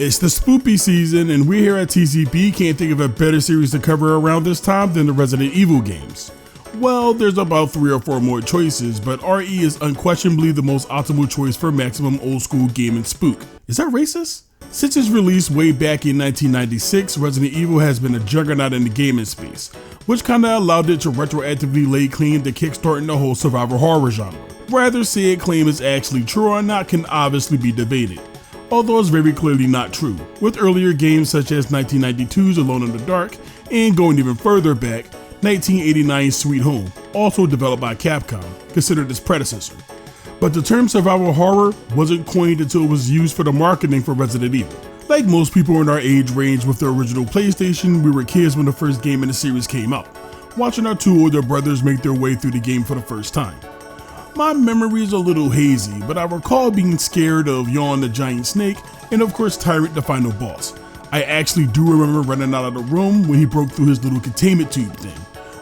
It's the spoopy season, and we here at TCP can't think of a better series to cover around this time than the Resident Evil games. Well, there's about 3 or 4 more choices, but RE is unquestionably the most optimal choice for maximum old school gaming spook. Is that racist? Since its release way back in 1996, Resident Evil has been a juggernaut in the gaming space, which kinda allowed it to retroactively lay claim to kickstarting the whole survival horror genre. Whether said claim is actually true or not can obviously be debated, although it's very clearly not true, with earlier games such as 1992's Alone in the Dark, and going even further back, 1989's Sweet Home, also developed by Capcom, considered its predecessor. But the term survival horror wasn't coined until it was used for the marketing for Resident Evil. Like most people in our age range with the original PlayStation, we were kids when the first game in the series came out, watching our 2 older brothers make their way through the game for the first time. My memory is a little hazy, but I recall being scared of Yawn the giant snake, and of course Tyrant the final boss. I actually do remember running out of the room when he broke through his little containment tube thing.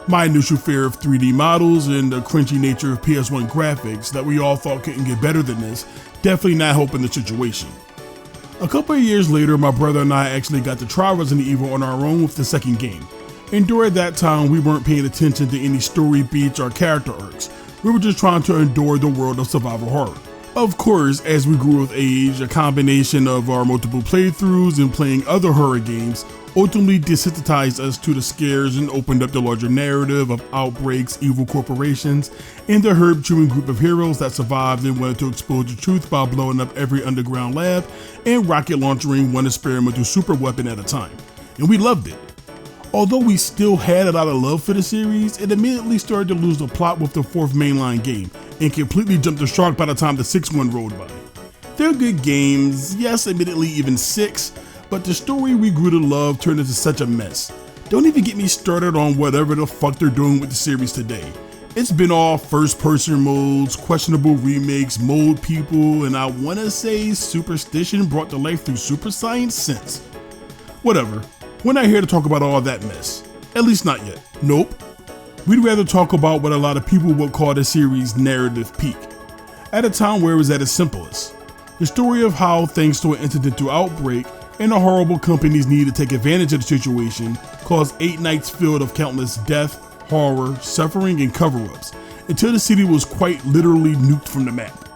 My initial fear of 3D models and the cringy nature of PS1 graphics that we all thought couldn't get better than this, definitely not helping the situation. A couple of years later, my brother and I actually got to try Resident Evil on our own with the second game, and during that time we weren't paying attention to any story beats or character arcs. We were just trying to endure the world of survival horror. Of course, as we grew with age, a combination of our multiple playthroughs and playing other horror games ultimately desensitized us to the scares and opened up the larger narrative of outbreaks, evil corporations, and the herb-chewing group of heroes that survived and wanted to expose the truth by blowing up every underground lab and rocket launching one experimental super weapon at a time. And we loved it. Although we still had a lot of love for the series, it immediately started to lose the plot with the 4th mainline game, and completely jumped the shark by the time the 6th one rolled by. They're good games, yes, admittedly even 6, but the story we grew to love turned into such a mess. Don't even get me started on whatever the fuck they're doing with the series today. It's been all first-person modes, questionable remakes, mold people, and I wanna say superstition brought to life through super science sense. Whatever. We're not here to talk about all that mess. At least not yet. Nope. We'd rather talk about what a lot of people would call the series' narrative peak, at a time where it was at its simplest. The story of how, thanks to an incidental outbreak and the horrible company's need to take advantage of the situation, caused 8 nights filled of countless death, horror, suffering, and cover-ups, until the city was quite literally nuked from the map.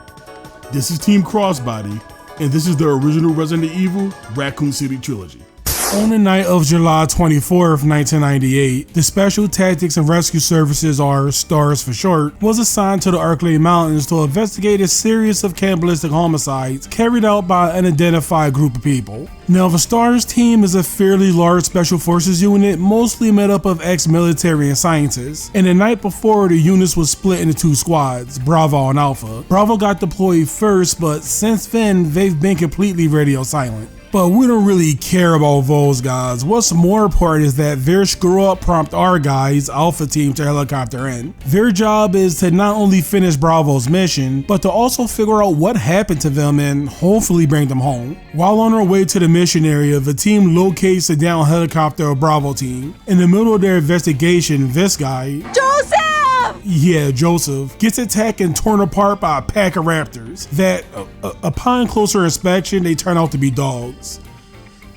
This is Team Crossbody, and this is the original Resident Evil Raccoon City trilogy. On the night of July 24th, 1998, the Special Tactics and Rescue Services, or S.T.A.R.S for short, was assigned to the Arklay Mountains to investigate a series of cannibalistic homicides carried out by an unidentified group of people. Now, the S.T.A.R.S team is a fairly large special forces unit, mostly made up of ex-military and scientists, and the night before, the units was split into 2 squads, Bravo and Alpha. Bravo got deployed first, but since then, they've been completely radio silent. But we don't really care about those guys. What's more important is that their screw up prompt our guys, Alpha team, to helicopter in. Their job is to not only finish Bravo's mission, but to also figure out what happened to them and hopefully bring them home. While on our way to the mission area, the team locates the downed helicopter of Bravo team. In the middle of their investigation, this guy, Joseph, gets attacked and torn apart by a pack of raptors that, upon closer inspection, they turn out to be dogs.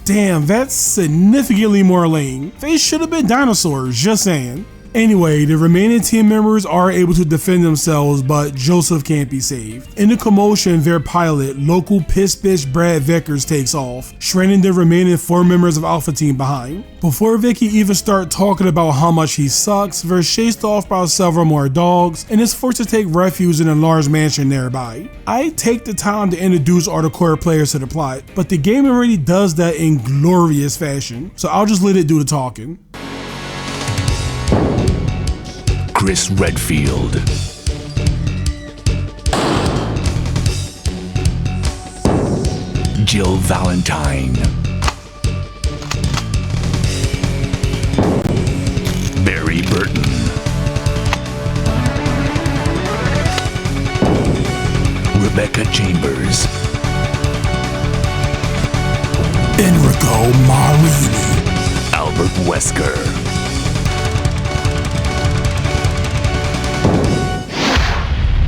Damn, that's significantly more lame. They should have been dinosaurs, just saying. Anyway, the remaining team members are able to defend themselves, but Joseph can't be saved. In the commotion, their pilot, local piss bitch Brad Vickers, takes off, shredding the remaining 4 members of Alpha Team behind. Before Vicky even start talking about how much he sucks, they're chased off by several more dogs, and is forced to take refuge in a large mansion nearby. I take the time to introduce all the core players to the plot, but the game already does that in glorious fashion, so I'll just let it do the talking. Chris Redfield, Jill Valentine, Barry Burton, Rebecca Chambers, Enrico Marini, Albert Wesker,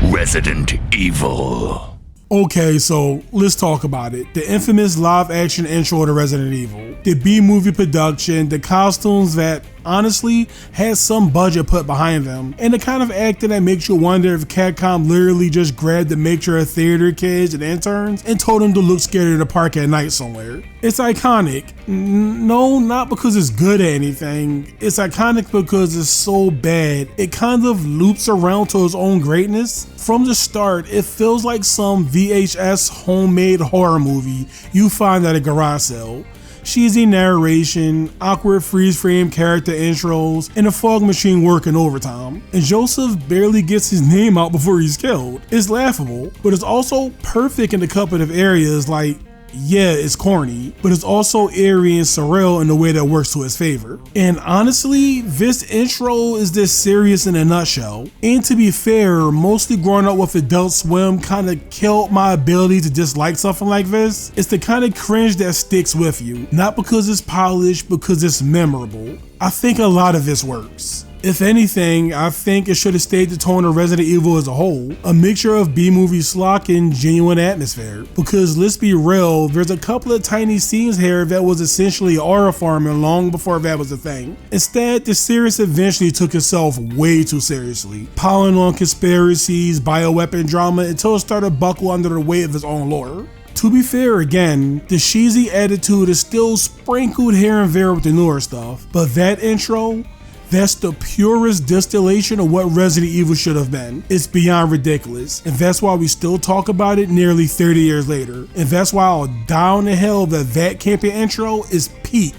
Resident Evil. Okay, so let's talk about it. The infamous live action intro to Resident Evil, the B-movie production, the costumes that honestly had some budget put behind them, and the kind of acting that makes you wonder if Capcom literally just grabbed the mixture of theater kids and interns and told them to look scared of the park at night somewhere. It's iconic. No, not because it's good at anything. It's iconic because it's so bad. It kind of loops around to its own greatness. From the start, it feels like some VHS homemade horror movie you find at a garage sale. Cheesy narration, awkward freeze-frame character intros, and a fog machine working overtime. And Joseph barely gets his name out before he's killed. It's laughable, but it's also perfect in a couple of areas like, yeah, it's corny, but it's also eerie and surreal in a way that works to his favor. And honestly, this intro is this serious in a nutshell. And to be fair, mostly growing up with Adult Swim kind of killed my ability to dislike something like this. It's the kind of cringe that sticks with you, not because it's polished, because it's memorable. I think a lot of this works. If anything, I think it should have stayed the tone of Resident Evil as a whole, a mixture of B-movie schlock and genuine atmosphere. Because let's be real, there's a couple of tiny scenes here that was essentially horror farming long before that was a thing. Instead, the series eventually took itself way too seriously, piling on conspiracies, bioweapon drama until it started to buckle under the weight of its own lore. To be fair again, the cheesy attitude is still sprinkled here and there with the newer stuff, but that intro, that's the purest distillation of what Resident Evil should have been. It's beyond ridiculous, and that's why we still talk about it nearly 30 years later. And that's why I'll die on the hill that camping intro is peak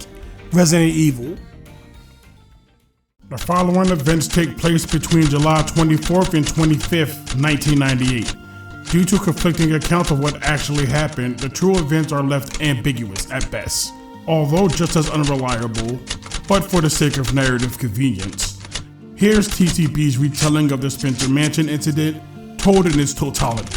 Resident Evil. The following events take place between July 24th and 25th, 1998. Due to conflicting accounts of what actually happened, the true events are left ambiguous at best, although just as unreliable, but for the sake of narrative convenience. Here's TCB's retelling of the Spencer Mansion incident, told in its totality.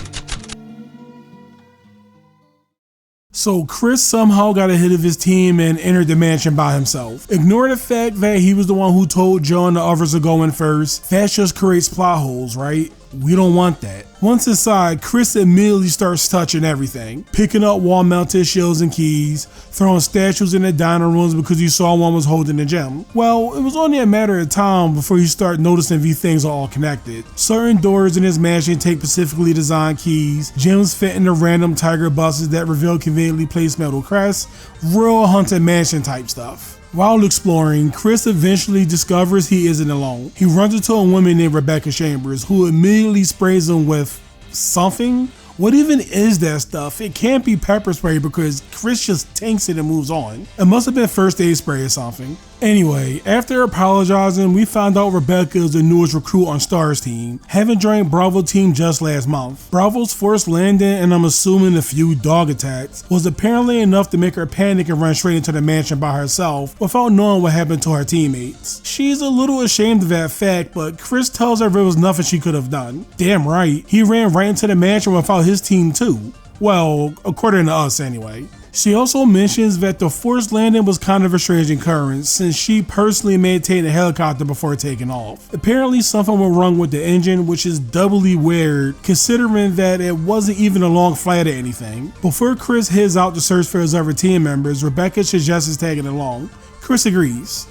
So Chris somehow got ahead of his team and entered the mansion by himself. Ignore the fact that he was the one who told Joe and the others to go in first. That just creates plot holes, right? We don't want that. Once inside, Chris immediately starts touching everything, picking up wall-mounted shields and keys, throwing statues in the dining rooms because he saw one was holding the gem. Well, it was only a matter of time before you start noticing these things are all connected. Certain doors in his mansion take specifically designed keys, gems fit into random tiger buses that reveal conveniently placed metal crests, real haunted mansion type stuff. While exploring, Chris eventually discovers he isn't alone. He runs into a woman named Rebecca Chambers who immediately sprays him with something. What even is that stuff? It can't be pepper spray because Chris just tanks it and moves on. It must have been first aid spray or something. Anyway, after apologizing, we found out Rebecca is the newest recruit on S.T.A.R.S team, having joined Bravo team just last month. Bravo's forced landing, and I'm assuming a few dog attacks, was apparently enough to make her panic and run straight into the mansion by herself without knowing what happened to her teammates. She's a little ashamed of that fact, but Chris tells her there was nothing she could have done. Damn right, he ran right into the mansion without his team too. Well, according to us anyway. She also mentions that the forced landing was kind of a strange occurrence since she personally maintained a helicopter before taking off. Apparently something went wrong with the engine, which is doubly weird considering that it wasn't even a long flight or anything. Before Chris heads out to search for his other team members, Rebecca suggests tagging along. Chris agrees.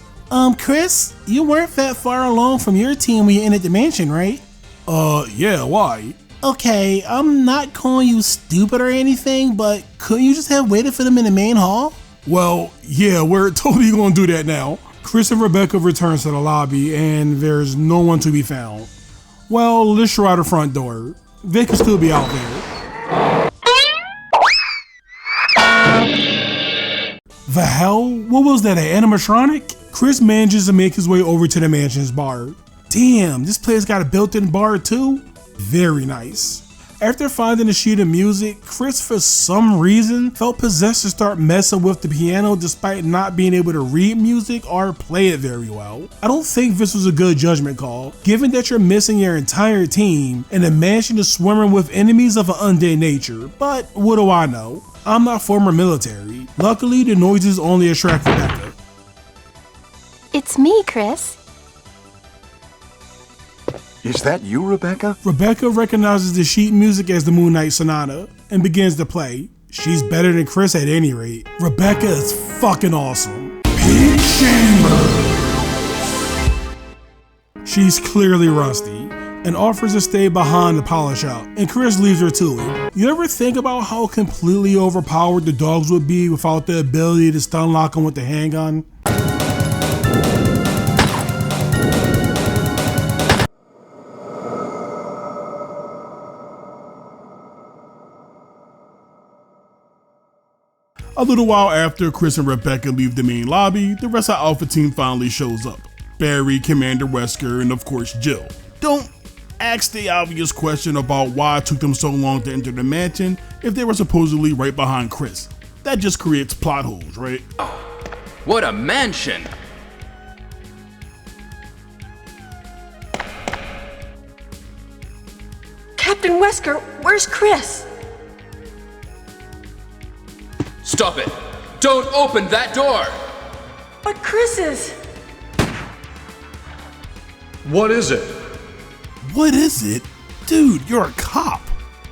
Chris, you weren't that far along from your team when you entered the mansion, right? Yeah, why? Okay, I'm not calling you stupid or anything, but couldn't you just have waited for them in the main hall? Well, yeah, we're totally gonna do that now. Chris and Rebecca return to the lobby and there's no one to be found. Well, let's try the front door. They could still be out there. The hell? What was that, an animatronic? Chris manages to make his way over to the mansion's bar. Damn, this place got a built-in bar too? Very nice. After finding a sheet of music, Chris for some reason felt possessed to start messing with the piano despite not being able to read music or play it very well. I don't think this was a good judgment call, given that you're missing your entire team and the mansion is swarming with enemies of an undead nature, but what do I know? I'm not former military. Luckily, the noises only attract Rebecca. It's me, Chris. Is that you, Rebecca? Rebecca recognizes the sheet music as the Moon Knight Sonata and begins to play. She's better than Chris at any rate. Rebecca is fucking awesome. Pete Chambers. She's clearly rusty and offers to stay behind to polish out, and Chris leaves her to it. You ever think about how completely overpowered the dogs would be without the ability to stun lock them with the handgun? A little while after Chris and Rebecca leave the main lobby, the rest of the Alpha team finally shows up. Barry, Commander Wesker, and of course Jill. Don't ask the obvious question about why it took them so long to enter the mansion if they were supposedly right behind Chris. That just creates plot holes, right? What a mansion! Captain Wesker, where's Chris? Stop it! Don't open that door! But Chris is... What is it? What is it? Dude, you're a cop.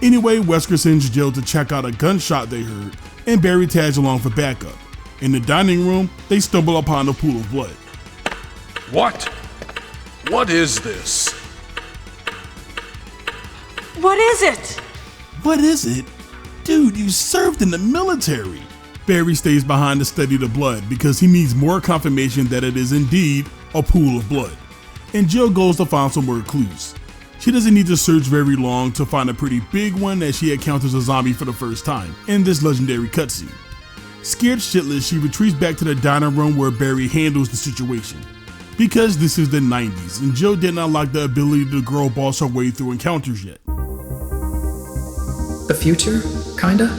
Anyway, Wesker sends Jill to check out a gunshot they heard, and Barry tags along for backup. In the dining room, they stumble upon a pool of blood. What? What is this? What is it? What is it? Dude, you served in the military. Barry stays behind to study the blood because he needs more confirmation that it is indeed a pool of blood. And Jill goes to find some more clues. She doesn't need to search very long to find a pretty big one as she encounters a zombie for the first time in this legendary cutscene. Scared shitless, she retreats back to the dining room where Barry handles the situation. Because this is the 90s and Jill did not like the ability to girl boss her way through encounters yet. The future, kinda?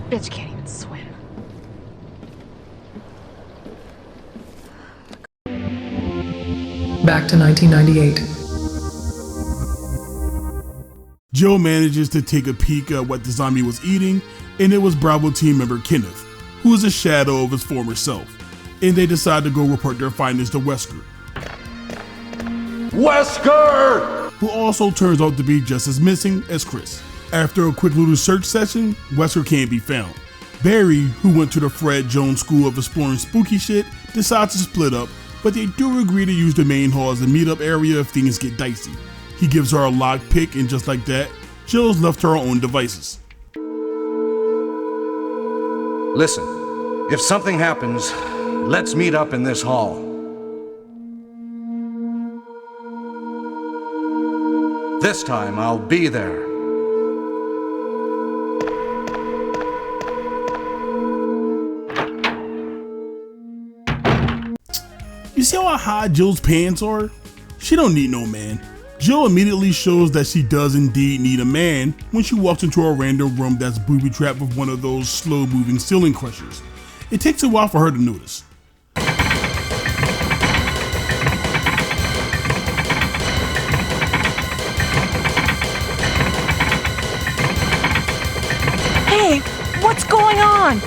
Bitch can't even swim. Back to 1998. Jill manages to take a peek at what the zombie was eating, and it was Bravo team member Kenneth, who is a shadow of his former self, and they decide to go report their findings to Wesker. Wesker! Who also turns out to be just as missing as Chris. After a quick little search session, Wesker can't be found. Barry, who went to the Fred Jones School of Exploring Spooky Shit, decides to split up, but they do agree to use the main hall as a meetup area if things get dicey. He gives her a lock pick, and just like that, Jill's left to her own devices. Listen, if something happens, let's meet up in this hall. This time I'll be there. You see how high Jill's pants are? She don't need no man. Jill immediately shows that she does indeed need a man when she walks into a random room that's booby-trapped with one of those slow-moving ceiling crushers. It takes a while for her to notice. Hey, what's going on?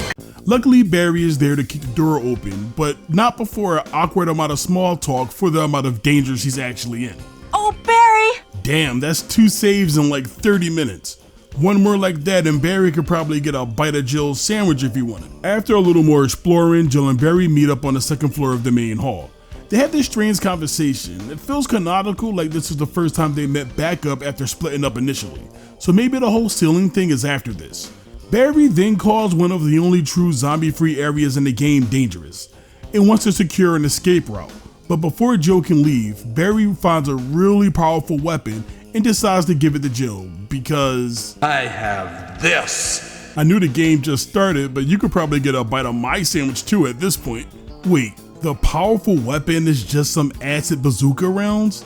Luckily, Barry is there to keep the door open, but not before an awkward amount of small talk for the amount of danger she's actually in. Oh, Barry! Damn, that's 2 saves in like 30 minutes. One more like that and Barry could probably get a bite of Jill's sandwich if he wanted. After a little more exploring, Jill and Barry meet up on the second floor of the main hall. They have this strange conversation. It feels canonical, like this is the first time they met back up after splitting up initially. So maybe the whole ceiling thing is after this. Barry then calls one of the only true zombie-free areas in the game dangerous and wants to secure an escape route. But before Jill can leave, Barry finds a really powerful weapon and decides to give it to Jill because I have this. I knew the game just started, but you could probably get a bite of my sandwich too at this point. Wait, the powerful weapon is just some acid bazooka rounds?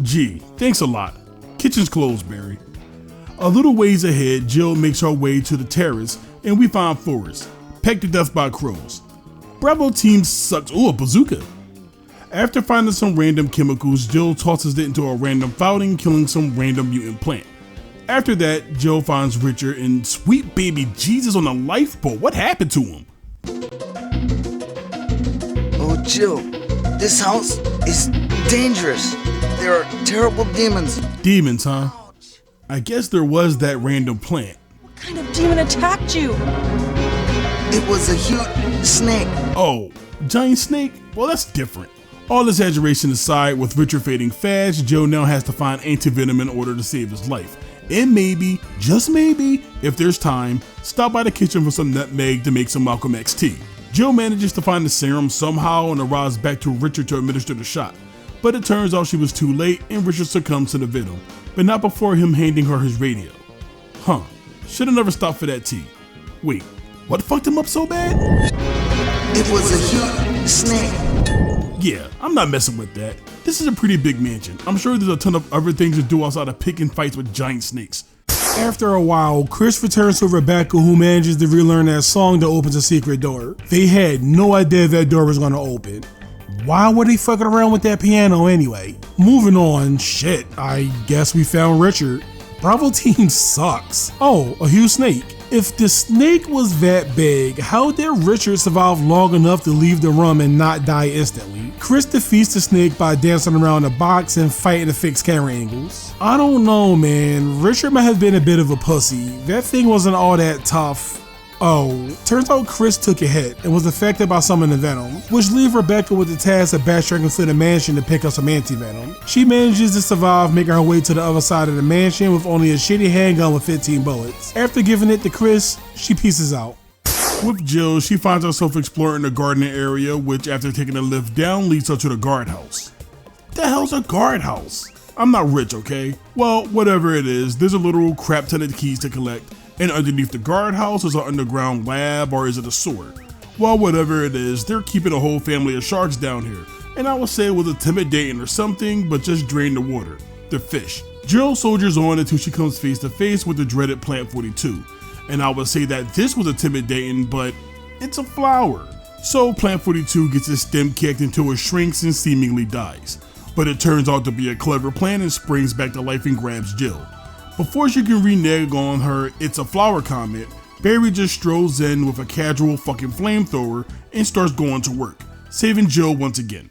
Gee, thanks a lot. Kitchen's closed, Barry. A little ways ahead, Jill makes her way to the terrace and we find Forrest, pecked to death by crows. Bravo team sucks. Ooh, a bazooka. After finding some random chemicals, Jill tosses it into a random fountain, killing some random mutant plant. After that, Jill finds Richard and sweet baby Jesus on a lifeboat. What happened to him? Oh, Jill, this house is dangerous. There are terrible demons. Demons, huh? I guess there was that random plant. What kind of demon attacked you? It was a huge snake. Oh, giant snake? Well, that's different. All exaggeration aside, with Richard fading fast, Jill now has to find antivenom in order to save his life. And maybe, just maybe, if there's time, stop by the kitchen for some nutmeg to make some Malcolm X tea. Jill manages to find the serum somehow and arrives back to Richard to administer the shot. But it turns out she was too late and Richard succumbs to the venom, but not before him handing her his radio. Huh, should've never stopped for that tea. Wait, what fucked him up so bad? It was a huge snake. Yeah, I'm not messing with that. This is a pretty big mansion. I'm sure there's a ton of other things to do outside of picking fights with giant snakes. After a while, Chris returns to Rebecca, who manages to relearn that song that opens a secret door. They had no idea that door was gonna open. Why were they fucking around with that piano anyway? Moving on, shit, I guess we found Richard. Bravo team sucks. Oh, a huge snake. If the snake was that big, how did Richard survive long enough to leave the room and not die instantly? Chris defeats the snake by dancing around the box and fighting to fix camera angles. I don't know, man. Richard might have been a bit of a pussy. That thing wasn't all that tough. Oh, turns out Chris took a hit and was affected by some of the venom, which leaves Rebecca with the task of backtracking through the mansion to pick up some anti-venom. She manages to survive, making her way to the other side of the mansion with only a shitty handgun with 15 bullets. After giving it to Chris, she pieces out. With Jill, she finds herself exploring the garden area, which after taking a lift down leads her to the guardhouse. The hell's a guardhouse? I'm not rich, okay? Well, whatever it is, there's a literal crap ton of keys to collect. And underneath the guardhouse is an underground lab, or is it a sewer? Well, whatever it is, they're keeping a whole family of sharks down here. And I would say it was intimidating or something, but just drain the water. The fish. Jill soldiers on until she comes face to face with the dreaded Plant 42. And I would say that this was intimidating, but it's a flower. So Plant 42 gets his stem kicked until it shrinks and seemingly dies. But it turns out to be a clever plan and springs back to life and grabs Jill. Before she can renege on her "it's a flower" comment, Barry just strolls in with a casual fucking flamethrower and starts going to work, saving Jill once again.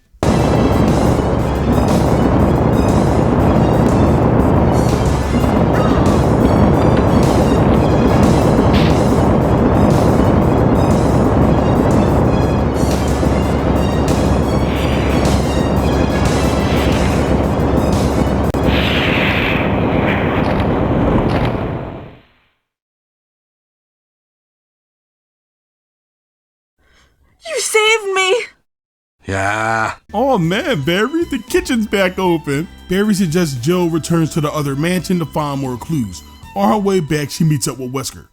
You saved me! Yeah. Oh man, Barry, the kitchen's back open. Barry suggests Jill returns to the other mansion to find more clues. On her way back, she meets up with Wesker.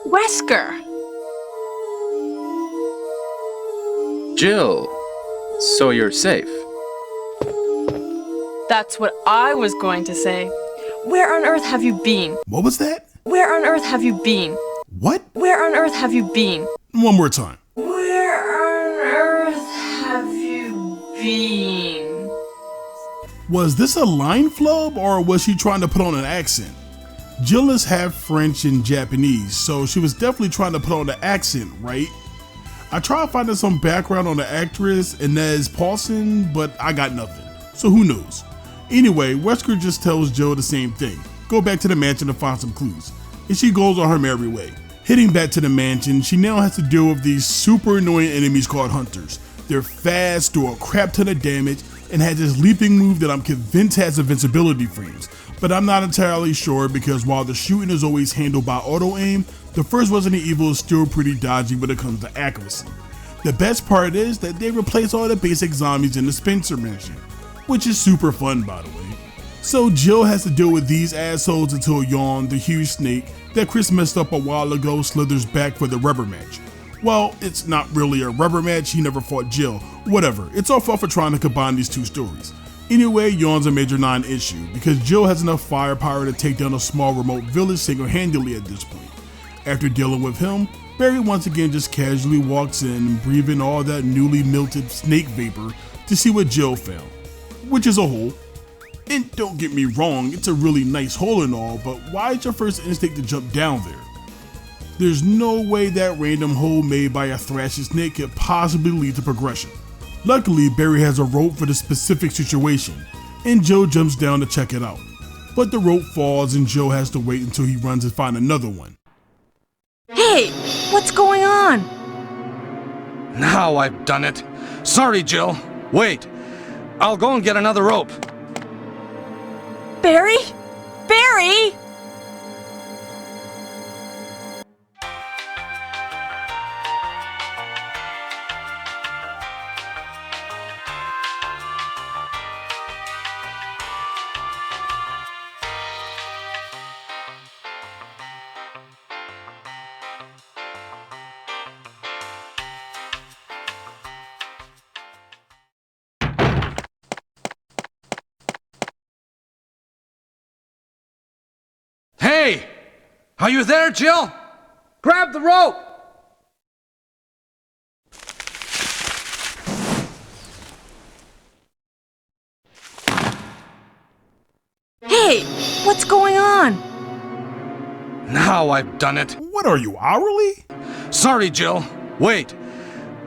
Wesker! Jill, so you're safe. That's what I was going to say. Where on earth have you been? What was that? Where on earth have you been? What? Where on earth have you been? One more time. Where on earth have you been? Was this a line flub or was she trying to put on an accent? Jill is half French and Japanese, so she was definitely trying to put on the accent, right? I tried finding some background on the actress Inez Paulson, but I got nothing, so who knows? Anyway, Wesker just tells Jill the same thing. Go back to the mansion to find some clues, and she goes on her merry way. Hitting back to the mansion, she now has to deal with these super annoying enemies called hunters. They're fast, do a crap ton of damage, and has this leaping move that I'm convinced has invincibility frames, but I'm not entirely sure because while the shooting is always handled by auto-aim, the first Resident Evil is still pretty dodgy when it comes to accuracy. The best part is that they replace all the basic zombies in the Spencer mansion, which is super fun by the way. So Jill has to deal with these assholes until Yawn, the huge snake that Chris messed up a while ago, slithers back for the rubber match. Well, it's not really a rubber match, he never fought Jill. Whatever, it's all fun for trying to combine these two stories. Anyway, Yawn's a major non-issue, because Jill has enough firepower to take down a small remote village single-handedly at this point. After dealing with him, Barry once again just casually walks in, breathing all that newly melted snake vapor to see what Jill found, which is a hole. And don't get me wrong, it's a really nice hole and all, but why is your first instinct to jump down there? There's no way that random hole made by a thrashy snake could possibly lead to progression. Luckily, Barry has a rope for the specific situation, and Joe jumps down to check it out. But the rope falls and Joe has to wait until he runs and find another one. Hey, what's going on? Now I've done it. Sorry, Jill. Wait. I'll go and get another rope. Barry? Barry? Hey! Are you there, Jill? Grab the rope! Hey, what's going on? Now I've done it. What are you, hourly? Sorry, Jill. Wait.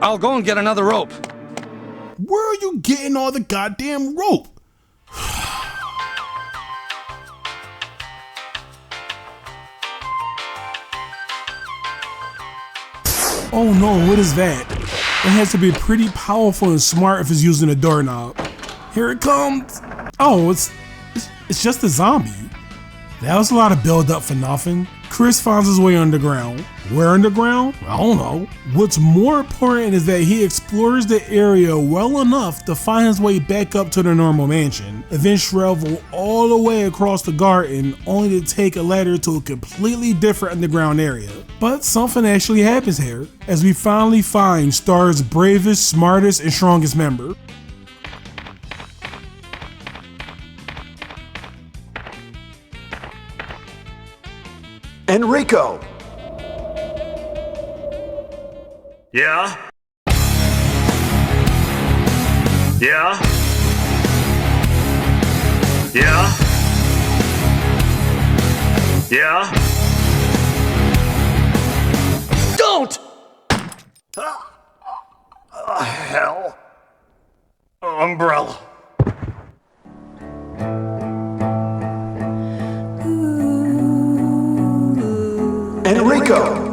I'll go and get another rope. Where are you getting all the goddamn rope? Oh no, what is that? It has to be pretty powerful and smart if it's using a doorknob. Here it comes! Oh, it's just a zombie. That was a lot of build up for nothing. Chris finds his way underground. Where underground? I don't know. What's more important is that he explores the area well enough to find his way back up to the normal mansion, and then travel all the way across the garden only to take a ladder to a completely different underground area. But something actually happens here, as we finally find S.T.A.R.S' bravest, smartest, and strongest member. Enrico! Yeah? Yeah? Yeah? Yeah? Don't! Hell. Umbrella. Enrico!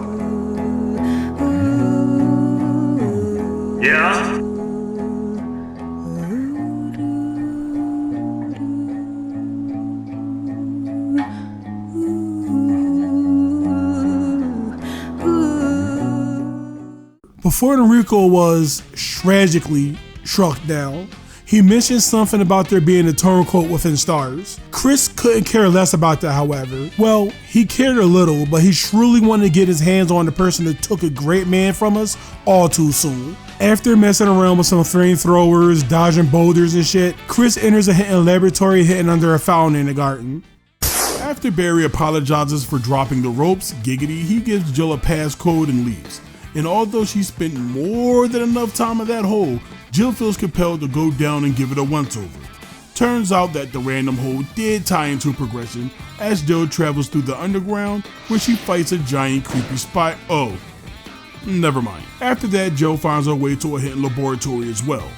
Yeah? Before Enrico was tragically struck down, he mentioned something about there being a turncoat within S.T.A.R.S. Chris couldn't care less about that, however. Well, he cared a little, but he truly wanted to get his hands on the person that took a great man from us all too soon. After messing around with some flamethrowers, dodging boulders and shit, Chris enters a hidden laboratory hidden under a fountain in the garden. After Barry apologizes for dropping the ropes, giggity, he gives Jill a passcode and leaves. And although she spent more than enough time in that hole, Jill feels compelled to go down and give it a once-over. Turns out that the random hole did tie into progression as Jill travels through the underground where she fights a giant creepy spot. Oh, never mind. After that, Jill finds her way to a hidden laboratory as well.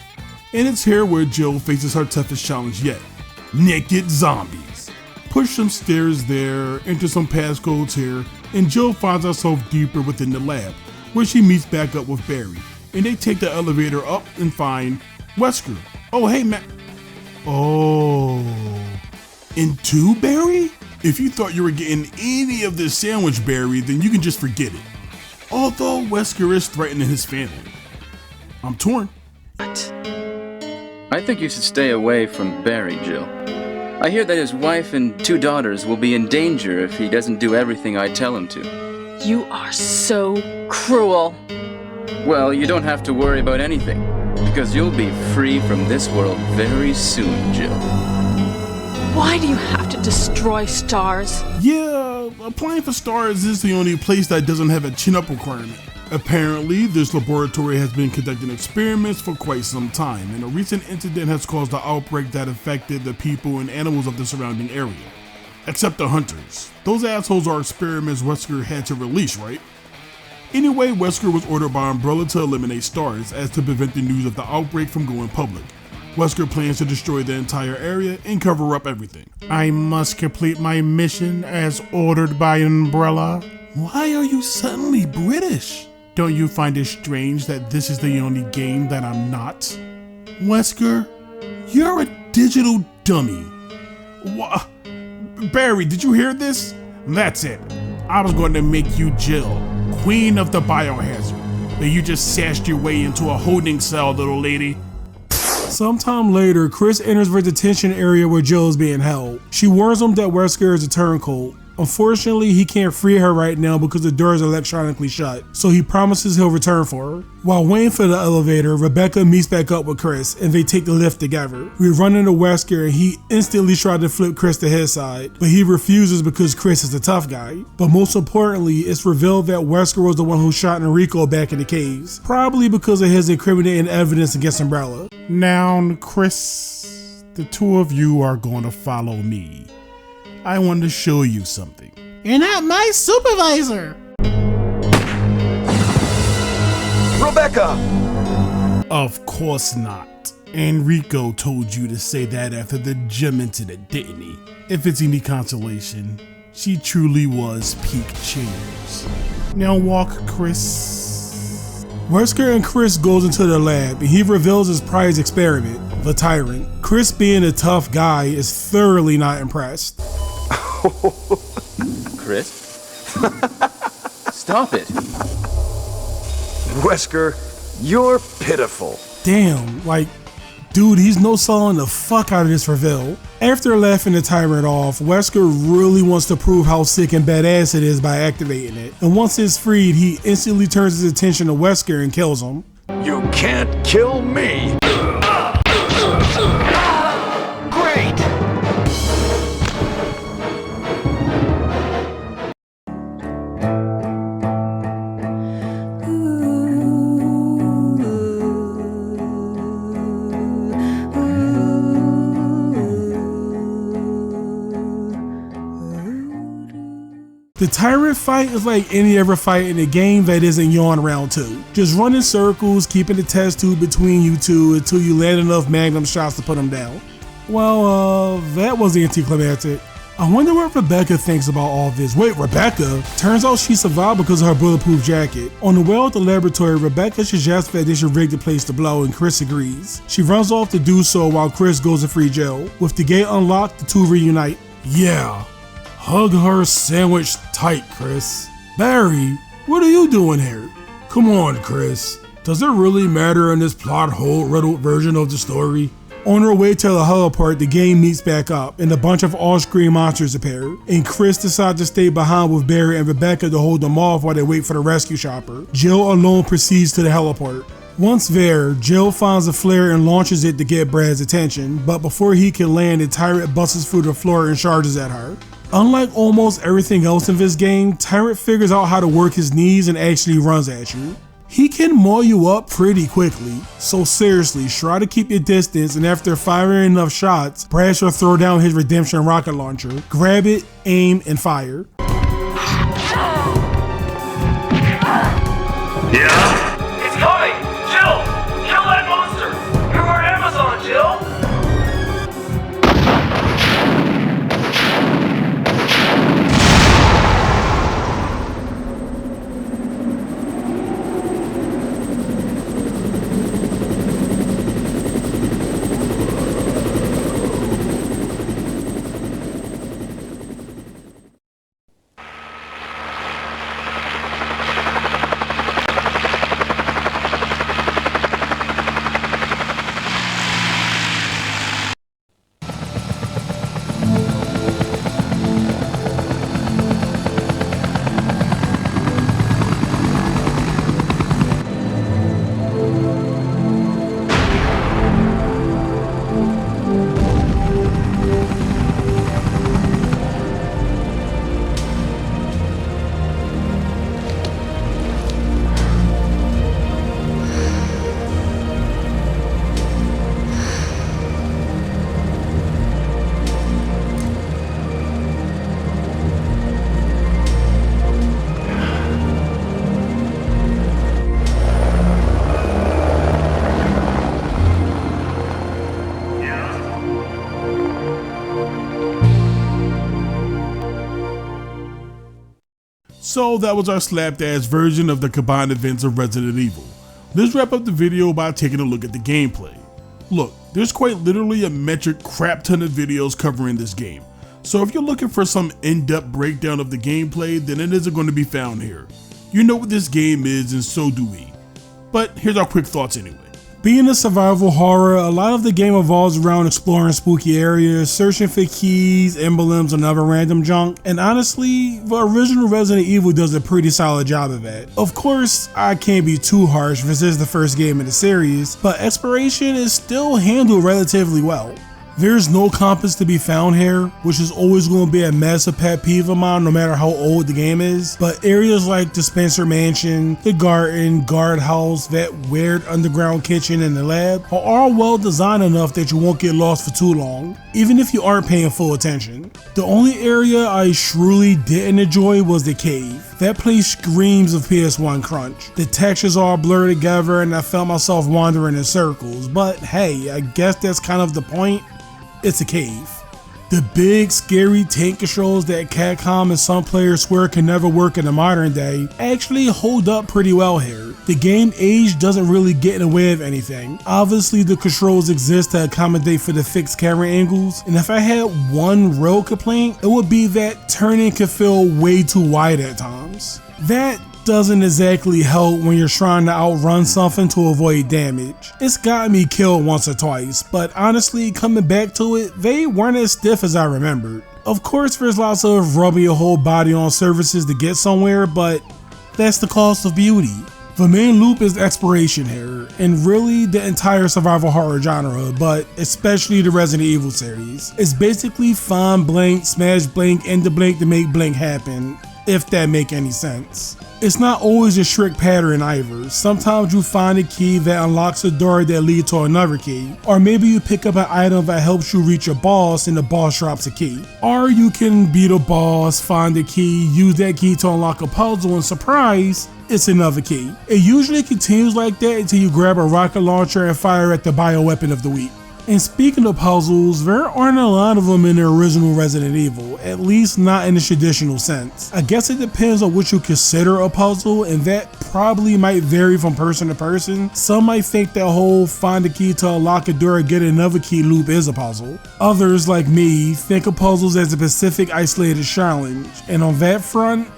And it's here where Jill faces her toughest challenge yet: naked zombies. Push some stairs there, enter some passcodes here, and Jill finds herself deeper within the lab, where she meets back up with Barry, and they take the elevator up and find Wesker. Oh, hey, Matt. Oh, and two, Barry? If you thought you were getting any of this sandwich, Barry, then you can just forget it. Although Wesker is threatening his family. I'm torn. I think you should stay away from Barry, Jill. I hear that his wife and 2 daughters will be in danger if he doesn't do everything I tell him to. You are so cruel. Well, you don't have to worry about anything, because you'll be free from this world very soon, Jill. Why do you have to destroy S.T.A.R.S? Yeah, applying for S.T.A.R.S is the only place that doesn't have a chin-up requirement. Apparently, this laboratory has been conducting experiments for quite some time, and a recent incident has caused an outbreak that affected the people and animals of the surrounding area. Except the hunters. Those assholes are experiments Wesker had to release, right? Anyway, Wesker was ordered by Umbrella to eliminate S.T.A.R.S as to prevent the news of the outbreak from going public. Wesker plans to destroy the entire area and cover up everything. I must complete my mission as ordered by Umbrella. Why are you suddenly British? Don't you find it strange that this is the only game that I'm not? Wesker, you're a digital dummy. What? Barry, did you hear this? That's it. I was going to make you Jill, queen of the biohazard, but you just sashed your way into a holding cell, little lady. Sometime later, Chris enters the detention area where Jill is being held. She warns him that Wesker is a turncoat. Unfortunately, he can't free her right now because the door is electronically shut, so he promises he'll return for her. While waiting for the elevator, Rebecca meets back up with Chris and they take the lift together. We run into Wesker and he instantly tried to flip Chris to his side, but he refuses because Chris is a tough guy. But most importantly, it's revealed that Wesker was the one who shot Enrico back in the caves, probably because of his incriminating evidence against Umbrella. Now, Chris, the two of you are going to follow me. I want to show you something. You're not my supervisor! Rebecca! Of course not. Enrico told you to say that after the gym incident, didn't he? If it's any consolation, she truly was peak Chambers. Now walk, Chris. Wesker and Chris goes into the lab and he reveals his prize experiment, the Tyrant. Chris, being a tough guy, is thoroughly not impressed. Chris? Stop it. Wesker, you're pitiful. Damn, like, dude, he's no selling the fuck out of this reveal. After laughing the Tyrant off, Wesker really wants to prove how sick and badass it is by activating it. And once it's freed, he instantly turns his attention to Wesker and kills him. You can't kill me! Great! The Tyrant fight is like any other fight in a game that isn't Yawn Round 2. Just run in circles, keeping the test tube between you two until you land enough magnum shots to put him down. Well, that was anticlimactic. I wonder what Rebecca thinks about all this. Wait, Rebecca? Turns out she survived because of her bulletproof jacket. On the way out the laboratory, Rebecca suggests that they should rig the place to blow, and Chris agrees. She runs off to do so while Chris goes to free Jill. With the gate unlocked, the two reunite. Yeah. Hug her sandwich tight, Chris. Barry, what are you doing here? Come on, Chris. Does it really matter in this plot hole riddled version of the story? On her way to the heliport, the game meets back up and a bunch of off-screen monsters appear, and Chris decides to stay behind with Barry and Rebecca to hold them off while they wait for the rescue chopper. Jill alone proceeds to the heliport. Once there, Jill finds a flare and launches it to get Brad's attention, but before he can land, the Tyrant busts through the floor and charges at her. Unlike almost everything else in this game, Tyrant figures out how to work his knees and actually runs at you. He can maul you up pretty quickly, so seriously, try to keep your distance, and after firing enough shots, Brad shall throw down his redemption rocket launcher, grab it, aim, and fire. Yeah? It's coming! Jill! Kill that monster! You're our Amazon, Jill! So that was our slapdash version of the combined events of Resident Evil. Let's wrap up the video by taking a look at the gameplay. Look, there's quite literally a metric crap ton of videos covering this game. So if you're looking for some in-depth breakdown of the gameplay, then it isn't going to be found here. You know what this game is, and so do we. But here's our quick thoughts anyway. Being a survival horror, a lot of the game revolves around exploring spooky areas, searching for keys, emblems, and other random junk, and honestly, the original Resident Evil does a pretty solid job of that. Of course, I can't be too harsh because this is the first game in the series, but exploration is still handled relatively well. There's no compass to be found here, which is always going to be a massive pet peeve of mine no matter how old the game is, but areas like the Spencer Mansion, the garden, guardhouse, that weird underground kitchen, and the lab are all well designed enough that you won't get lost for too long, even if you aren't paying full attention. The only area I truly didn't enjoy was the cave. That place screams of PS1 crunch. The textures all blur together and I felt myself wandering in circles, but hey, I guess that's kind of the point. It's a cave. The big, scary tank controls that Capcom and some players swear can never work in the modern day actually hold up pretty well here. The game age doesn't really get in the way of anything. Obviously, the controls exist to accommodate for the fixed camera angles, and if I had one real complaint, it would be that turning can feel way too wide at times. That doesn't exactly help when you're trying to outrun something to avoid damage. It's got me killed once or twice, but honestly, coming back to it, they weren't as stiff as I remembered. Of course, there's lots of rubbing your whole body on surfaces to get somewhere, but that's the cost of beauty. The main loop is exploration here, and really the entire survival horror genre, but especially the Resident Evil series. It's basically find blank, smash blank, end the blank to make blank happen, if that make any sense. It's not always a strict pattern either. Sometimes you find a key that unlocks a door that leads to another key, or maybe you pick up an item that helps you reach a boss and the boss drops a key. Or you can beat a boss, find a key, use that key to unlock a puzzle, and surprise, it's another key. It usually continues like that until you grab a rocket launcher and fire at the bioweapon of the week. And speaking of puzzles, there aren't a lot of them in the original Resident Evil, at least not in the traditional sense. I guess it depends on what you consider a puzzle, and that probably might vary from person to person. Some might think that whole find a key to unlock a door and get another key loop is a puzzle. Others, like me, think of puzzles as a specific isolated challenge, and on that front,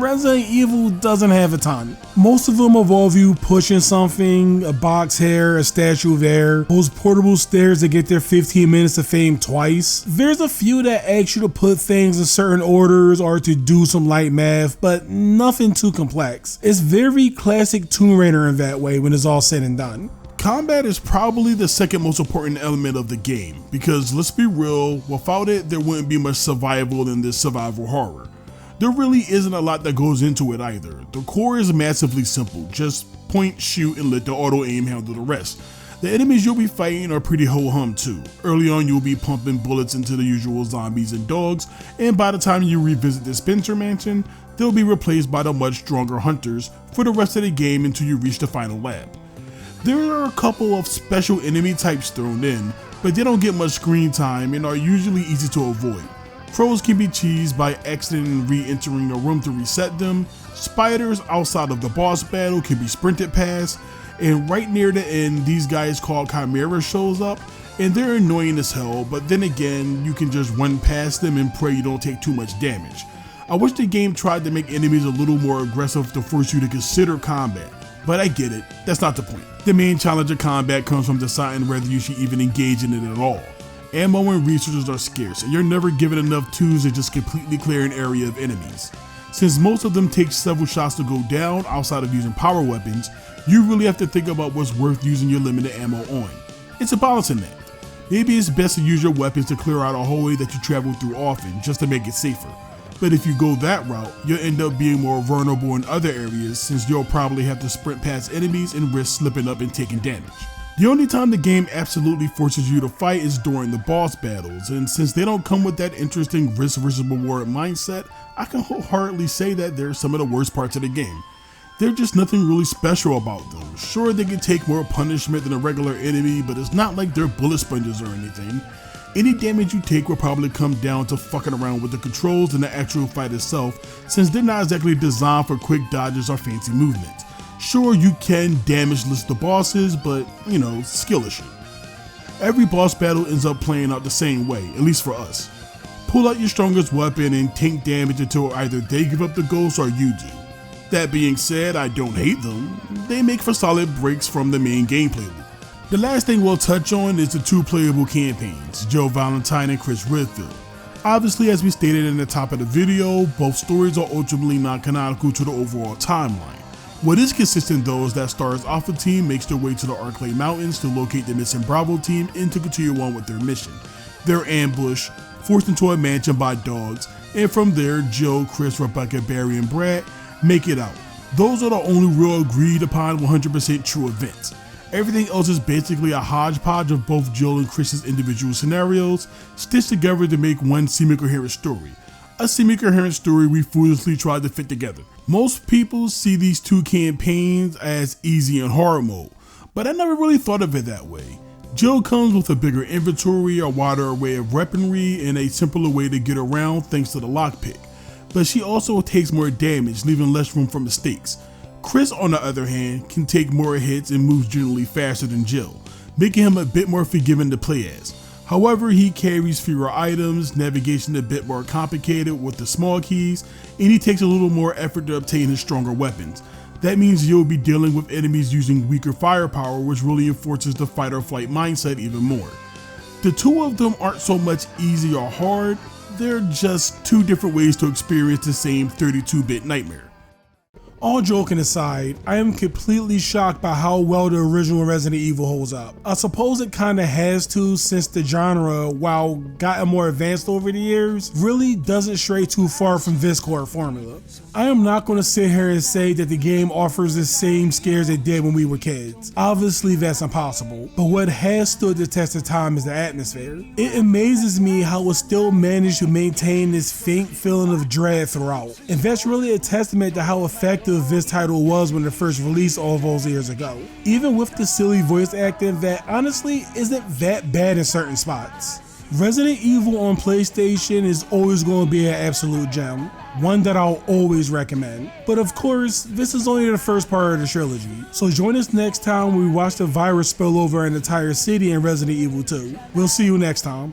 Resident Evil doesn't have a ton. Most of them involve you pushing something, a box here, a statue there, those portable stairs that get their 15 minutes of fame twice. There's a few that ask you to put things in certain orders or to do some light math, but nothing too complex. It's very classic Tomb Raider in that way when it's all said and done. Combat is probably the second most important element of the game, because let's be real, without it there wouldn't be much survival in this survival horror. There really isn't a lot that goes into it either. The core is massively simple, just point, shoot, and let the auto aim handle the rest. The enemies you'll be fighting are pretty ho-hum too. Early on you'll be pumping bullets into the usual zombies and dogs, and by the time you revisit the Spencer Mansion, they'll be replaced by the much stronger hunters for the rest of the game until you reach the final lab. There are a couple of special enemy types thrown in, but they don't get much screen time and are usually easy to avoid. Crows can be cheesed by accidentally re-entering a room to reset them, spiders outside of the boss battle can be sprinted past, and right near the end these guys called Chimera shows up, and they're annoying as hell, but then again you can just run past them and pray you don't take too much damage. I wish the game tried to make enemies a little more aggressive to force you to consider combat, but I get it, that's not the point. The main challenge of combat comes from deciding whether you should even engage in it at all. Ammo and resources are scarce, and you're never given enough tools to just completely clear an area of enemies. Since most of them take several shots to go down outside of using power weapons, you really have to think about what's worth using your limited ammo on. It's a balancing act. Maybe it's best to use your weapons to clear out a hallway that you travel through often, just to make it safer. But if you go that route, you'll end up being more vulnerable in other areas since you'll probably have to sprint past enemies and risk slipping up and taking damage. The only time the game absolutely forces you to fight is during the boss battles, and since they don't come with that interesting risk versus reward mindset, I can wholeheartedly say that they're some of the worst parts of the game. There's just nothing really special about them. Sure, they can take more punishment than a regular enemy, but it's not like they're bullet sponges or anything. Any damage you take will probably come down to fucking around with the controls in the actual fight itself, since they're not exactly designed for quick dodges or fancy movements. Sure, you can damage list the bosses, but you know, skill issue. Every boss battle ends up playing out the same way, at least for us. Pull out your strongest weapon and take damage until either they give up the ghost or you do. That being said, I don't hate them. They make for solid breaks from the main gameplay loop. The last thing we'll touch on is the two playable campaigns, Jill Valentine and Chris Redfield. Obviously, as we stated in the top of the video, both stories are ultimately non-canonical to the overall timeline. What is consistent though is that S.T.A.R.S Alpha team makes their way to the Arklay Mountains to locate the missing Bravo team and to continue on with their mission. They're ambushed, forced into a mansion by dogs, and from there, Jill, Chris, Rebecca, Barry, and Brad make it out. Those are the only real agreed upon 100% true events. Everything else is basically a hodgepodge of both Jill and Chris's individual scenarios, stitched together to make one semi-coherent story. A semi-coherent story we foolishly tried to fit together. Most people see these two campaigns as easy and hard mode, but I never really thought of it that way. Jill comes with a bigger inventory, a wider array of weaponry, and a simpler way to get around thanks to the lockpick. But she also takes more damage, leaving less room for mistakes. Chris, on the other hand, can take more hits and moves generally faster than Jill, making him a bit more forgiving to play as. However, he carries fewer items, navigation a bit more complicated with the small keys, and he takes a little more effort to obtain his stronger weapons. That means you'll be dealing with enemies using weaker firepower, which really enforces the fight or flight mindset even more. The two of them aren't so much easy or hard, they're just two different ways to experience the same 32-bit nightmare. All joking aside, I am completely shocked by how well the original Resident Evil holds up. I suppose it kinda has to, since the genre, while gotten more advanced over the years, really doesn't stray too far from this core formula. I am not gonna sit here and say that the game offers the same scares it did when we were kids. Obviously that's impossible, but what has stood the test of time is the atmosphere. It amazes me how it still managed to maintain this faint feeling of dread throughout, and that's really a testament to how effective this title was when it first released all those years ago. Even with the silly voice acting that honestly isn't that bad in certain spots. Resident Evil on PlayStation is always going to be an absolute gem, one that I'll always recommend. But of course, this is only the first part of the trilogy, so join us next time when we watch the virus spill over an entire city in Resident Evil 2. We'll see you next time.